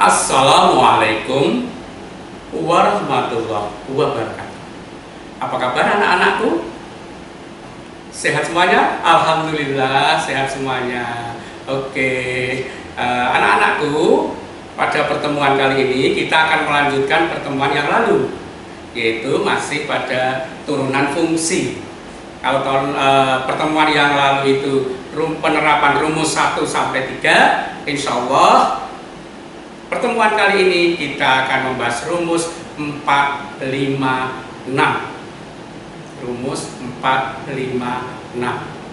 Assalamualaikum warahmatullahi wabarakatuh. Apa kabar anak-anakku? Sehat semuanya? Alhamdulillah sehat semuanya. Oke, anak-anakku, pada pertemuan kali ini kita akan melanjutkan pertemuan yang lalu, yaitu masih pada turunan fungsi. Kalau pertemuan yang lalu itu penerapan rumus 1 sampai 3, insya Allah pertemuan kali ini kita akan membahas rumus 4, 5, 6. Rumus 4, 5, 6.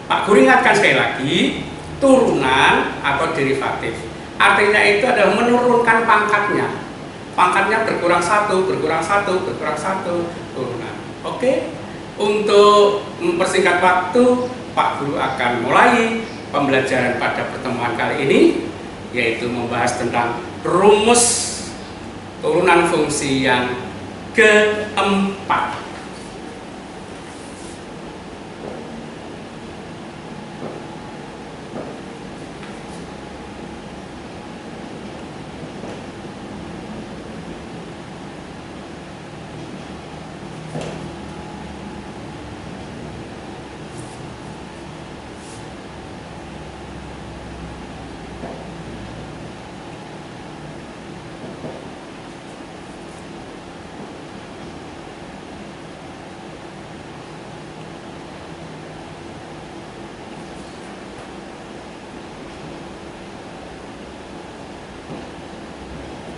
Pak Guru ingatkan sekali lagi, turunan atau derivatif artinya itu adalah menurunkan pangkatnya. Pangkatnya berkurang 1, berkurang 1, berkurang 1, turunan. Oke? Untuk mempersingkat waktu, Pak Guru akan mulai pembelajaran pada pertemuan kali ini, yaitu membahas tentang rumus turunan fungsi yang keempat.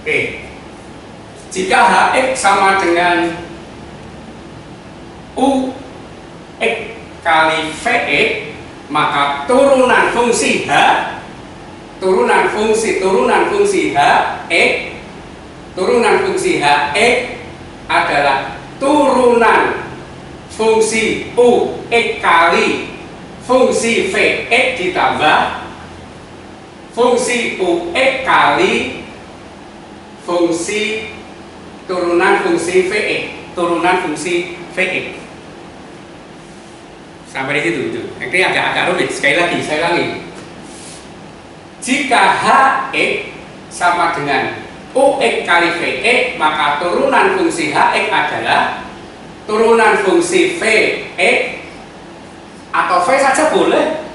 Oke, jika Hx sama dengan Ux kali Vx, maka turunan fungsi H, turunan fungsi Hx adalah turunan fungsi Ux kali fungsi Vx ditambah fungsi Ux kali fungsi turunan fungsi Vx, sampai di situ. Ini agak rumit. Sekali lagi, saya ulangi. Jika Hx sama dengan Ux kali Vx, maka turunan fungsi Hx adalah turunan fungsi Vx, atau V saja boleh,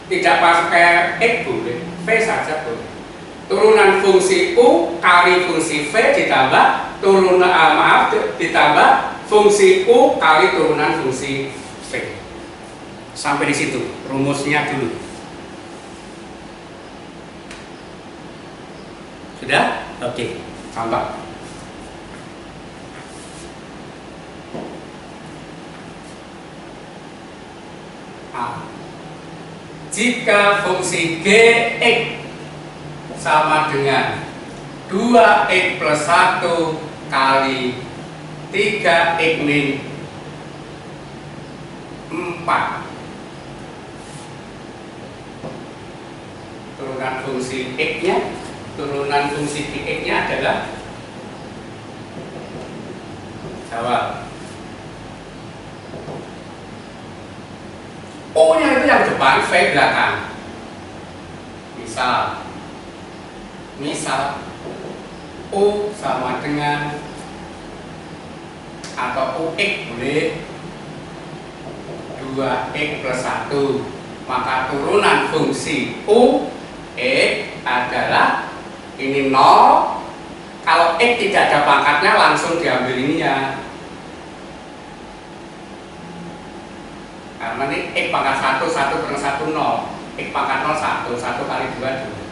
tidak pakai X boleh, V saja boleh. Turunan fungsi U kali fungsi V ditambah ditambah fungsi U kali turunan fungsi V. Sampai di situ rumusnya dulu. Sudah? Oke, contoh. Jika fungsi Gx sama dengan 2x plus 1 kali 3x min 4, turunan fungsi x-nya, turunan fungsi x-nya adalah, jawab, O-nya itu yang depan, V belakang. Misal U sama dengan, atau Ux boleh 2x plus 1, maka turunan fungsi Ux adalah ini 0. Kalau X tidak ada pangkatnya langsung diambil ininya, karena ini X pangkat 1, 1 kurang 1, 0. X pangkat 0, 1, 1 kali 2, 2.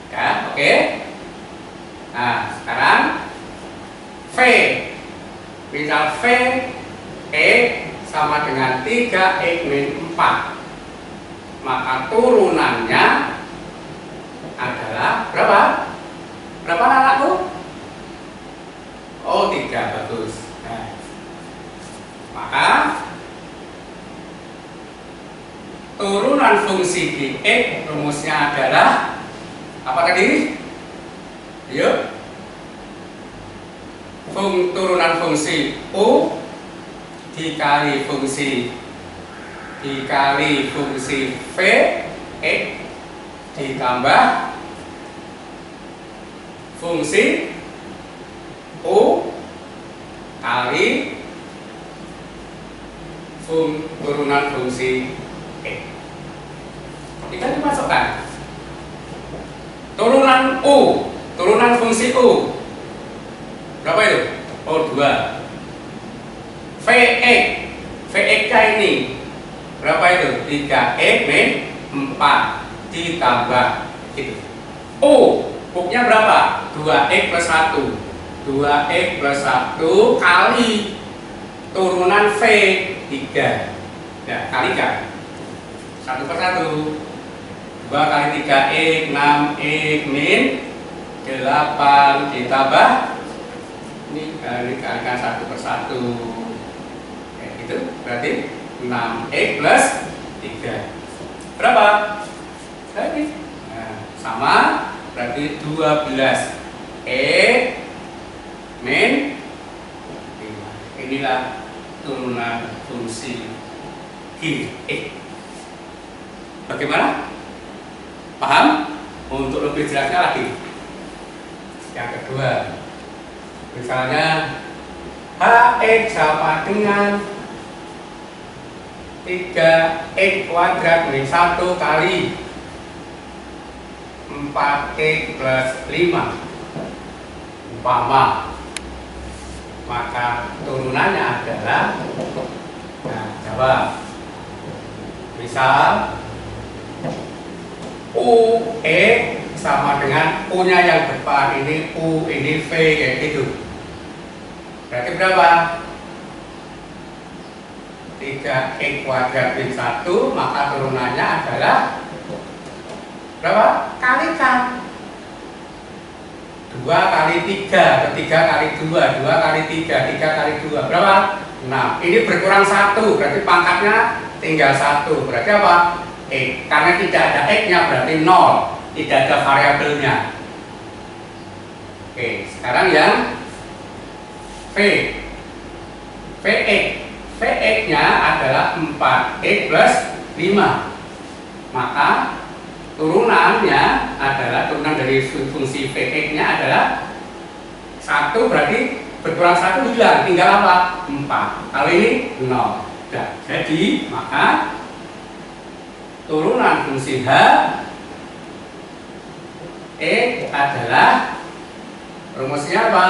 Ya, oke. Nah, sekarang V, misal V sama dengan 3x min 4, maka turunannya adalah berapa? Berapa anakku? Oh, 3, bagus. Nah, maka turunan fungsi Gx rumusnya adalah apa tadi? Yuk, turunan fungsi U dikali fungsi V X ditambah fungsi U kali turunan fungsi E. Kita dimasukkan turunan U, turunan fungsi U berapa itu? Oh 2. Vx, Vx-nya ini berapa itu? 3x min 4 ditambah itu. U, U-nya berapa? 2x plus 1. 2x plus 1 kali turunan V 3. Ya, kalikan 1 per 1. 2 kali 3x 6x min 8 ditambah ini kalikan 1 per 1. Kayak gitu, berarti 6x plus 3 berapa? Tadi nah, sama, berarti 12x min 5. Inilah turunan fungsi G. Bagaimana? Paham? Untuk lebih jelasnya lagi, yang kedua, misalnya Hx sama dengan 3x kuadrat min 1 kali 4x plus 5 umpama, maka turunannya adalah, nah jawab, misal UE sama dengan U nya yang depan, ini U, ini V, kayak gitu. Berarti berapa? 3x kuadrat min 1, maka turunannya adalah berapa? Kalikan 2 kali 3, 3 kali 2, 2 kali 3, 3 kali 2 berapa? 6. Ini berkurang 1, berarti pangkatnya tinggal 1. Berarti apa? X. Karena tidak ada X-nya berarti 0, tidak ada variabelnya. Oke, sekarang yang V. Vx. Vx-nya adalah 4x plus 5. Maka turunannya adalah, turunan dari fungsi Vx-nya adalah 1, berarti berkurang 1 hilang, tinggal apa? 4. Kalau ini 0. Nah, jadi maka turunan fungsi H adalah rumusnya apa?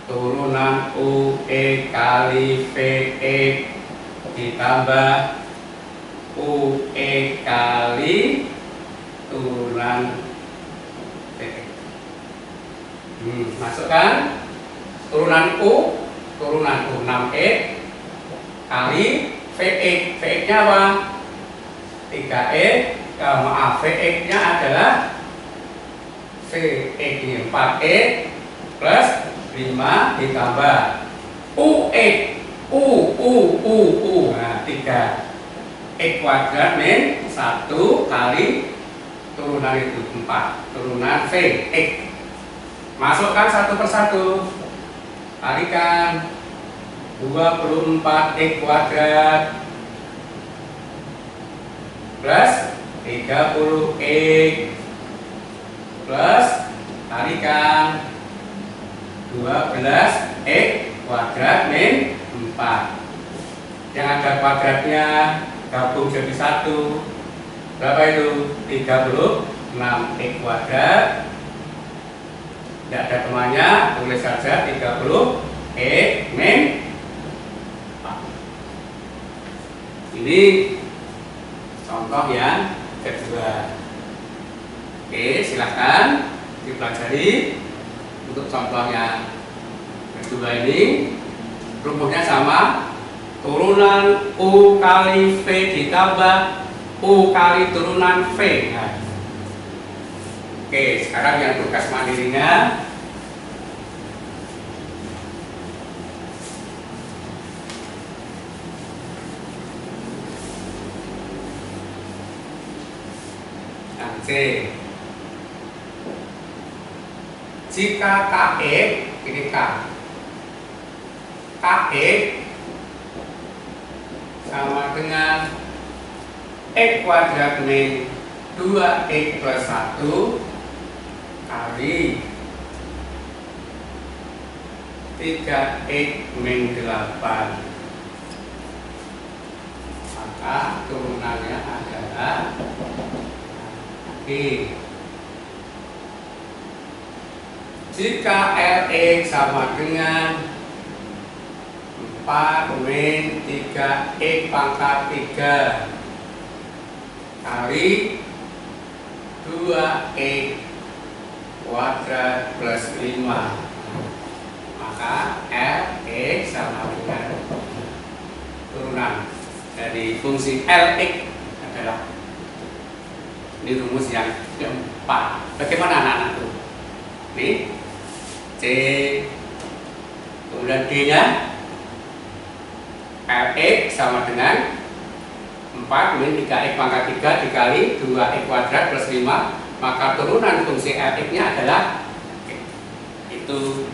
Turunan UE kali Vx ditambah UE kali turunan Vx. Masukkan turunan U 6x kali Vx. Vx-nya apa? 3x. Maaf, Vx-nya adalah Vx ini 4x plus 5 ditambah UX. Nah, 3x kuadrat min 1 kali turunan itu 4, turunan Vx. Masukkan 1 per 1, kalikan 24x kuadrat plus 30x plus kalikan 12x kuadrat min 4. Yang ada kuadratnya gabung jadi 1. Berapa itu? 36x kuadrat. Tidak ada temannya, tulis saja 30x min 4. Ini contoh yang kedua. Oke, silahkan dipelajari. Untuk contoh yang kedua ini rumusnya sama, turunan U kali V ditambah U kali turunan V. Nah, oke, sekarang yang tugas mandirinya C. Jika Kx, ini K, Kx sama dengan X kuadrat min 2x plus 1 kali 3x min 8, maka turunannya adalah jika Rx sama dengan 4 min 3x pangkat 3 kali 2x kuadrat plus 5, maka Rx sama dengan turunan dari fungsi Lx adalah, ini rumus yang keempat. Bagaimana anak-anakku? Ini C, kemudian D-nya Rx sama dengan 4 min 3x pangkat 3 dikali 2x kuadrat plus 5, maka turunan fungsi Rx-nya adalah, itu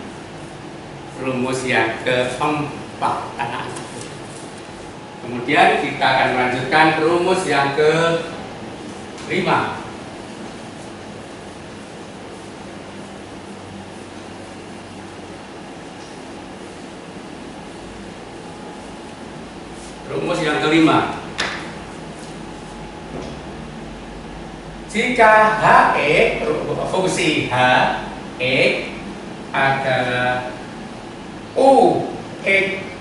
rumus yang keempat anak-anak. Kemudian kita akan melanjutkan rumus yang kelima. Rumus yang kelima. Jika Hx, fungsi Hx adalah Ux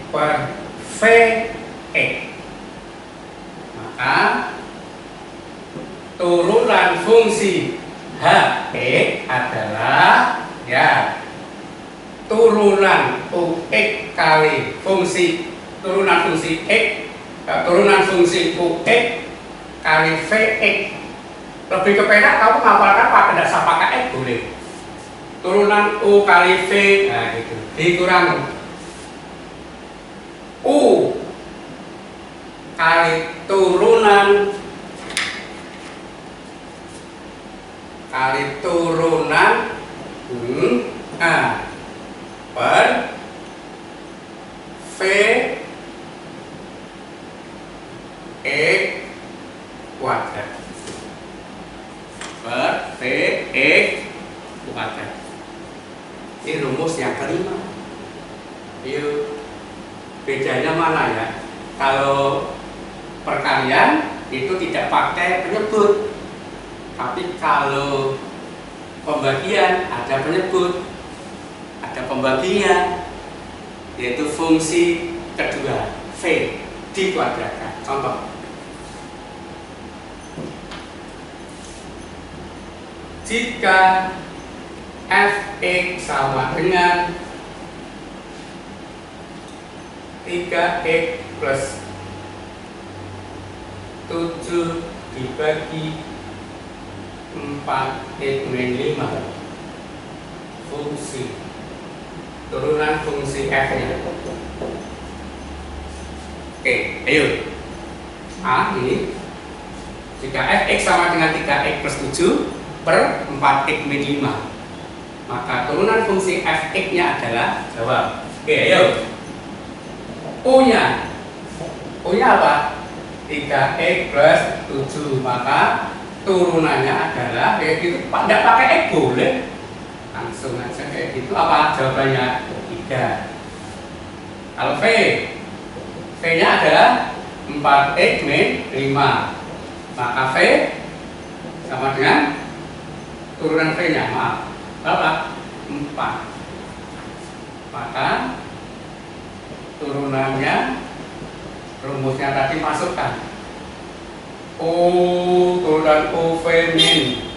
per Vx, maka turunan fungsi Hx adalah, ya, turunan Ux kali fungsi turunan fungsi x, turunan fungsi Ux kali Vx. Lebih kepenak kamu ngapalkan pakai dasar pakai x boleh. Turunan U kali V, nah gitu. Dikurang U kali turunan per V x kuadrat per Vx kuadrat. Ini rumus yang kelima. Yuk, bedanya mana ya? Kalau perkalian itu tidak pakai penyebut, tapi kalau pembagian ada penyebut, ada pembagian, yaitu fungsi kedua V dikuadratkan. Contoh, jika Fx sama dengan 3x plus 7 dibagi 4x min 5, fungsi turunan fungsi f nya. Oke, ayo. Ini jika Fx sama dengan 3x plus 7 per 4x min 5, maka turunan fungsi Fx nya adalah, jawab. Oke, ayo. U nya apa? 3x plus 7, maka turunannya adalah kayak gitu. Tidak pakai x boleh, langsung aja kayak gitu. Apa jawabannya? 3. Kalau V nya adalah 4x min 5, maka V sama dengan turunan V nya, maaf, berapa? 4. Maka turunannya, rumusnya tadi masukkan U, turunan U V min,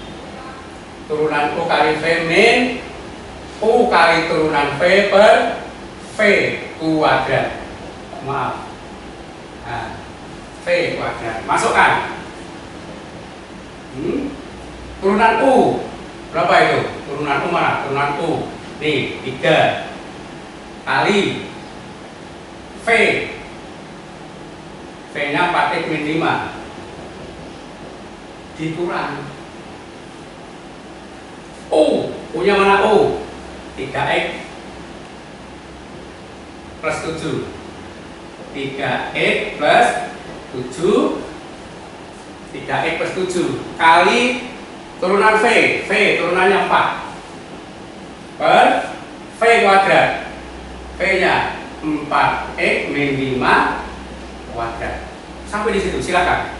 turunan U kali V min, U kali turunan V per V kuadrat, maaf, nah, V kuadrat, masukkan. Turunan U berapa itu? Turunan U mana? Turunan U nih 3 kali V nya 4x min 5 dikurang U nya mana? U 3x plus 7, 3x plus 7, 3x plus 7 kali turunan V turunannya 4, per V kuadrat. V-nya 4x min 5 kuadrat. Sampai di situ, silakan.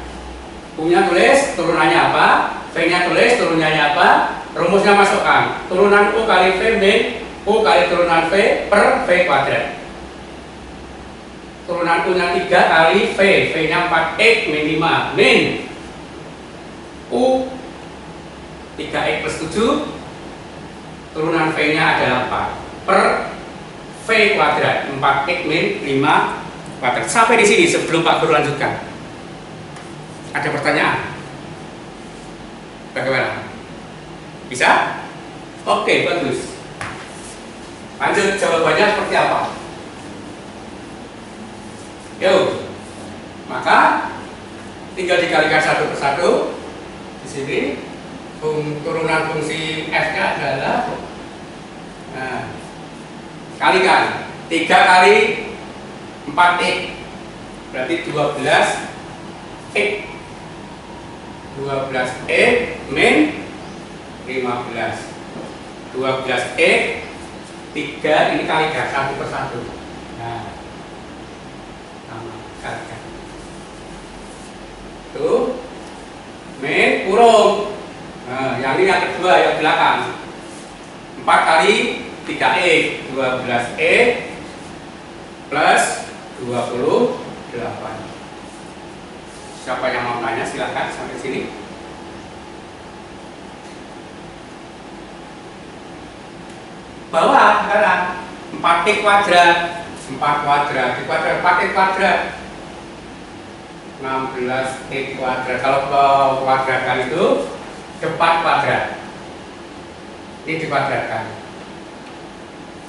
U-nya tulis turunannya apa, V-nya tulis turunannya apa, rumusnya masukkan. Turunan U kali V min U kali turunan V per V kuadrat. Turunan U-nya 3 kali V, V-nya 4x min 5 min U 3x plus 7, turunan V-nya adalah 4 per V kuadrat 4x min 5 kuadrat. Sampai di sini sebelum Pak Guru lanjutkan. Ada pertanyaan? Bagaimana? Bisa? Oke, bagus. Lanjut, jawabannya seperti apa? Yuk. Maka tinggal dikalikan satu persatu. Di sini turunan fungsi f-nya adalah, nah, kalikan 3 kali 4x berarti 12x 12x min 15. 12x 3 ini kalikan satu persatu. Nah, sama kalikan. Tuh, min kurung. Nah, yang ini yang kedua, yang belakang. 4 kali 3x 12x plus 28. Siapa yang mau tanya silakan sampai sini. Bawah sekarang 4x kuadrat, 4 kuadrat dikuadrat 4x kuadrat 16x kuadrat. Kalau kuadratkan itu depan kuadrat, ini dikuadratkan.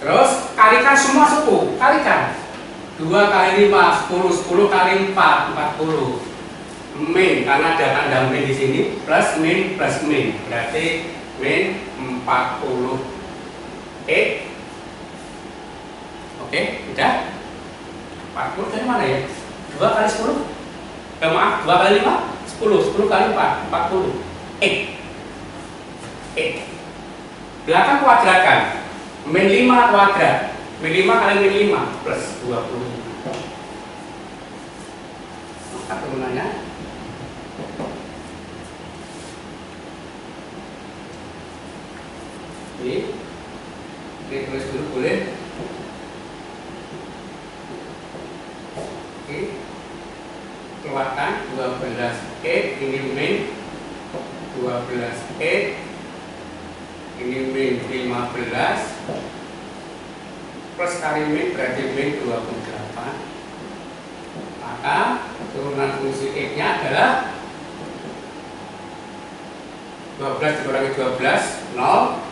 Terus kalikan semua suku, kalikan 2 kali 5 10, 10 kali 4 40 min, karena ada tanda min di sini, plus min berarti min 40 x. Oke, udah. 40 dari mana ya? 2 kali 10, maaf, 2 kali 5 10, 10 kali 4 40 x. Belakang kuadratkan, min 5 kuadrat, min 5 kali min 5 plus 25. Maka turunannya ini tulis dulu boleh. Oke, keluarkan 12x ini min 12x ini min 15 plus kali min berarti min 28. Maka turunan fungsi x nya adalah 12 dikurangi 12 0,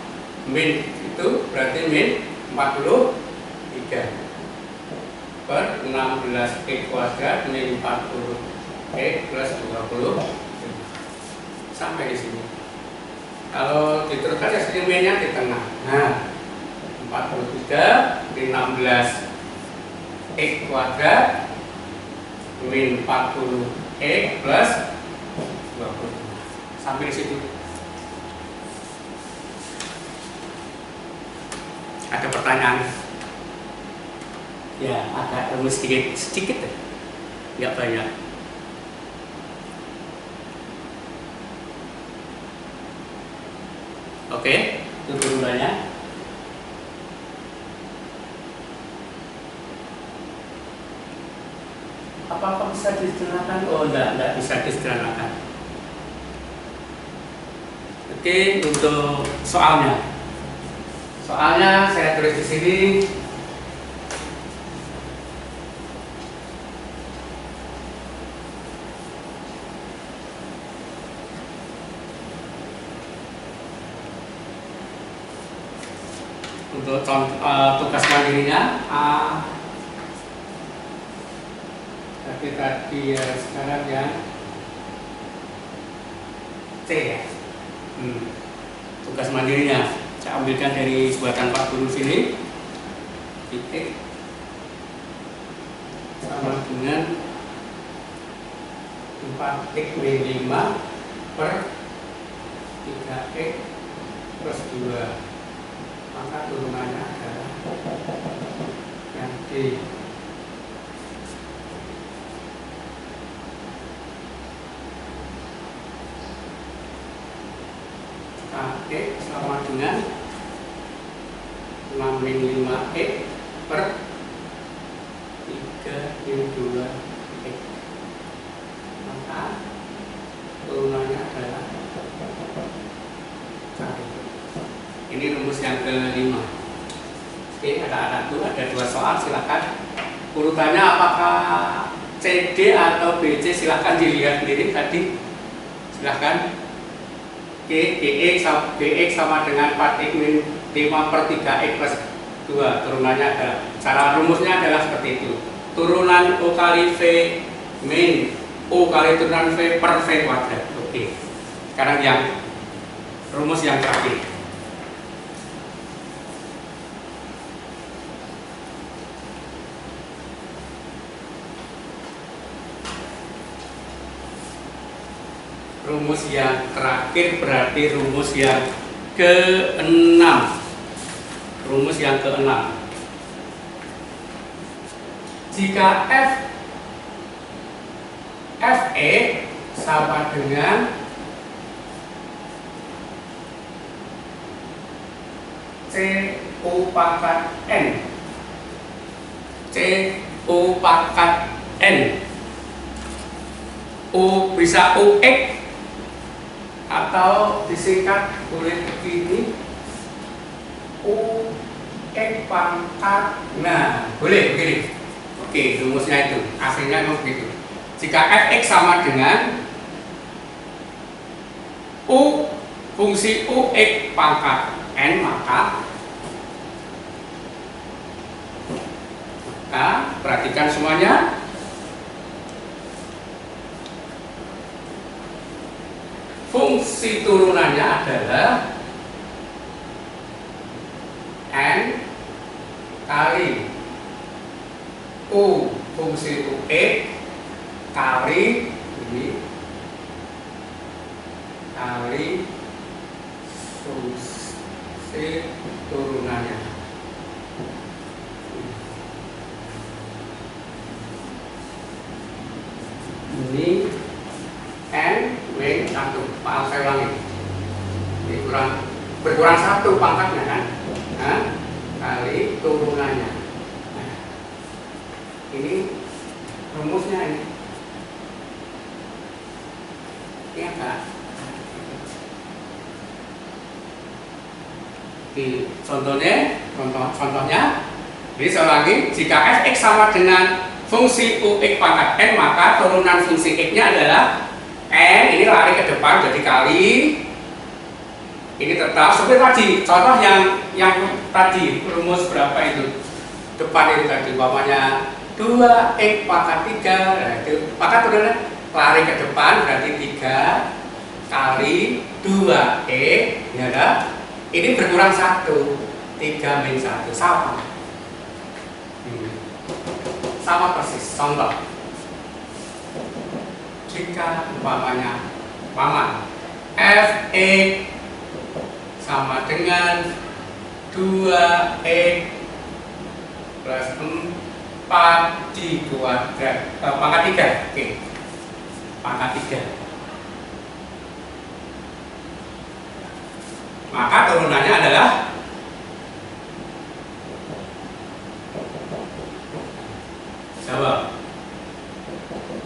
min itu berarti min 43 per 16x kuadrat min 40x plus 20. Sampai di sini. Kalau diteruskan ya sini minnya di tengah. Nah, 43 min 16x kuadrat min 40x plus 20. Sampai di situ. Ada pertanyaan? Ya, agak rumus sedikit ya, nggak banyak. Oke, itu turunannya. Apa bisa disederhanakan? Oh, enggak bisa disederhanakan. Oke, untuk soalnya. Soalnya saya tulis di sini. Untuk tugas mandirinya tapi tadi ya sekarang yang C ya. Tugas mandirinya saya ambilkan dari buatan Pak Guru sini. Titik sama dengan 4x min 5 per 3x plus 2 maka turunannya adalah yang D. X sama dengan 6 min 5X per 3 min 2X. Maka turunannya adalah 1. Ini rumus yang kelima. Oke, ada dua soal, silakan. Urutannya apakah CD atau BC, silakan dilihat sendiri tadi. Silakan. Gx sama dengan 4x min 5 per 3x plus 2. Turunannya adalah, cara rumusnya adalah seperti itu. Turunan O kali V min O kali turunan V per V kuadrat. Oke. Sekarang yang rumus yang terakhir. Rumus yang terakhir berarti rumus yang ke-6. Rumus yang ke-6. Jika Fe sama dengan CO pangkat N. CO pangkat N. O bisa OX atau disingkat boleh begini, UX pangkat. Nah, boleh begini. Oke, rumusnya itu aslinya memang begitu. Jika Fx sama dengan U fungsi UX pangkat N, maka perhatikan semuanya. Fungsi turunannya adalah N kali U fungsi UX kali ini kali fungsi turunannya. Ini N min 1. Maaf, saya ulangi. Ini berkurang 1 pangkatnya kan? Nah, kali turunannya. Nah, ini rumusnya ini. Iya enggak? Di contohnya, jadi saya ulangi, jika Fx sama dengan fungsi UX pangkat N, maka turunan fungsi X-nya adalah N, ini lari ke depan jadi kali, ini tetap seperti tadi. Contoh yang tadi rumus berapa itu? Depan itu tadi, umpamanya 2x pangkat 3, nah itu maka turunnya lari ke depan berarti 3 kali 2x, ya ada. Ini berkurang 1, 3 min 1 sama. Sama persis. Contoh, jika umpamanya Fx sama dengan 2x plus 4 di kuadrat pangkat 3. Oke. Pangkat 3. Maka turunannya adalah jawab.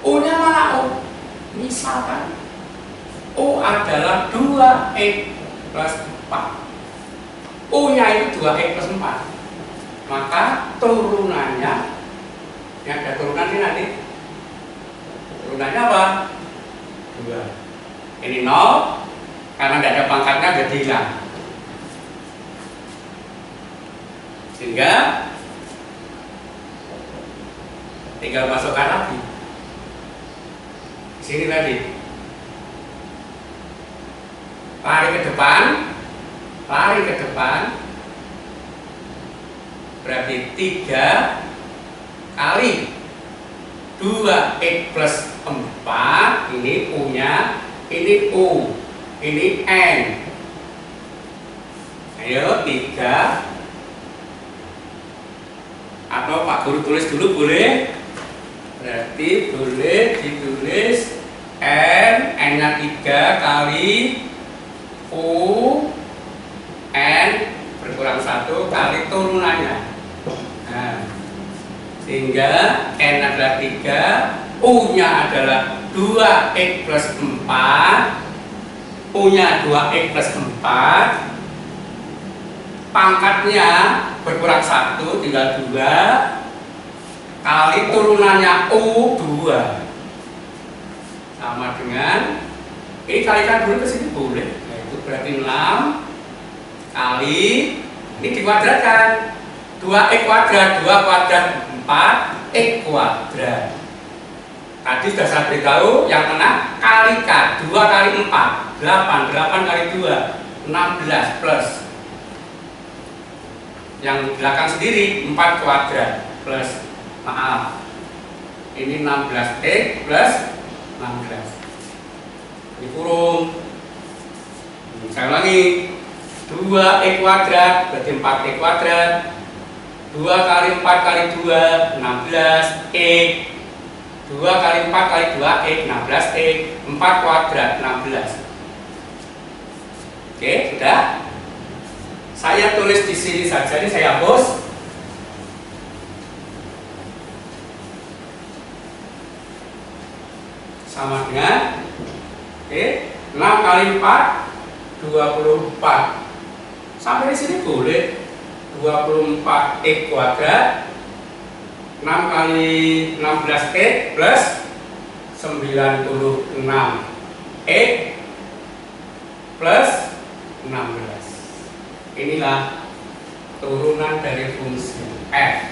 U-nya mana U? Misalkan U adalah 2x plus 4. U-nya itu 2x plus 4. Maka turunannya, yang ada turunan ini nanti, turunannya apa? 2. Ini 0, karena tidak ada pangkatnya jadi hilang. Sehingga tinggal masukkan lagi. Di sini tadi. Lari ke depan berarti 3 kali 2x plus 4, ini U-nya, ini U, ini N. Nah, Ayo 3. Atau Pak Guru tulis dulu boleh. Berarti boleh ditulis N-nya 3 kali U N berkurang 1 kali turunannya. Nah, sehingga N adalah 3, U-nya adalah 2X plus 4, U-nya 2X plus 4, pangkatnya berkurang 1 tinggal 2 kali turunannya U2 sama dengan ini kalikan dulu ke sini boleh, yaitu berarti 6 kali ini dikuadratkan 2x kuadrat 2 kuadrat 4x kuadrat. Tadi sudah saya beritahu yang tengah kalikan 2 kali 4 8 kali 2 16 plus yang belakang sendiri 4 kuadrat plus maaf ini 16x plus 16 ini kurung. Saya ulangi 2x kuadrat berarti 4x kuadrat 2 kali 4 kali 2 16x 2 kali 4 kali 2x 16x 4 kuadrat 16. Oke, sudah. Saya tulis di sini saja, ini saya hapus. Sama dengan oke, 6 kali 4 24. Sampai di sini boleh 24x kuadrat 6 kali 16x plus 96x plus 16. Inilah turunan dari fungsi f.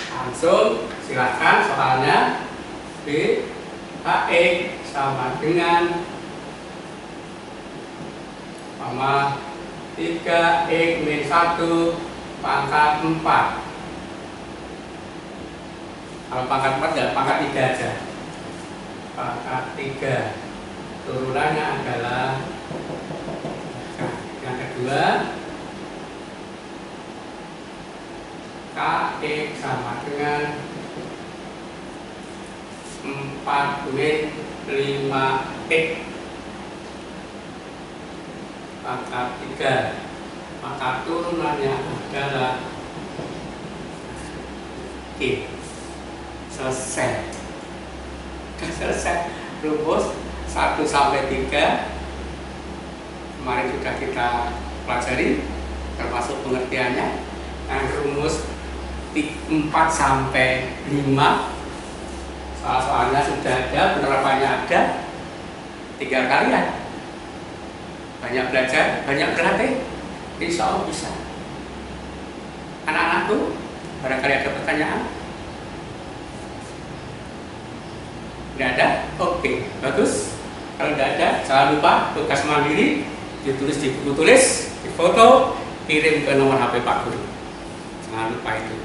Langsung silahkan soalnya B Hx sama dengan 3x min 1 pangkat 4. Kalau pangkat 4 ya pangkat 3 aja. Pangkat 3 turunannya adalah yang kedua Kx sama dengan 4 min 5x pangkat 3, maka turunannya adalah Q. Selesai. Selesai. Rumus 1 sampai 3 kemarin sudah kita pelajari termasuk pengertiannya. Dan rumus 4 sampai 5 soal-soalnya sudah ada, penerapannya ada. Tinggal kalian banyak belajar, banyak berlatih, insya Allah bisa. Anak-anakku, barangkali ada pertanyaan? Tidak ada? Oke, bagus. Kalau tidak ada, jangan lupa tugas mandiri ditulis di buku tulis, difoto, kirim ke nomor HP Pak Guru. Jangan lupa itu.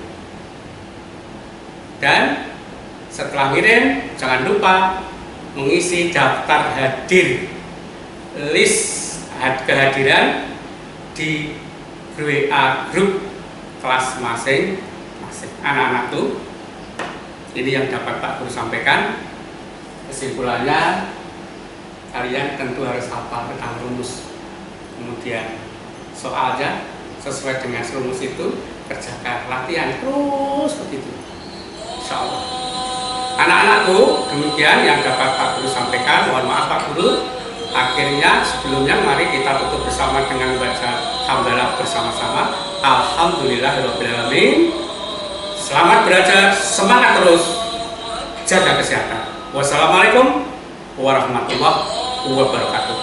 Dan setelah kirim, jangan lupa mengisi daftar hadir, list kehadiran di WA grup kelas masing-masing. Anak-anakku, ini yang dapat Pak Guru sampaikan. Kesimpulannya, kalian tentu harus hafal tentang rumus. Kemudian soalnya sesuai dengan rumus itu kerjakan, latihan terus begitu. Insya Allah. Anak-anakku, demikian yang dapat Pak Guru sampaikan. Mohon maaf Pak Guru. Akhirnya sebelumnya mari kita tutup bersama dengan baca hamdalah bersama-sama. Alhamdulillahirobbilalamin. Selamat belajar, semangat terus, jaga kesehatan. Wassalamualaikum warahmatullahi wabarakatuh.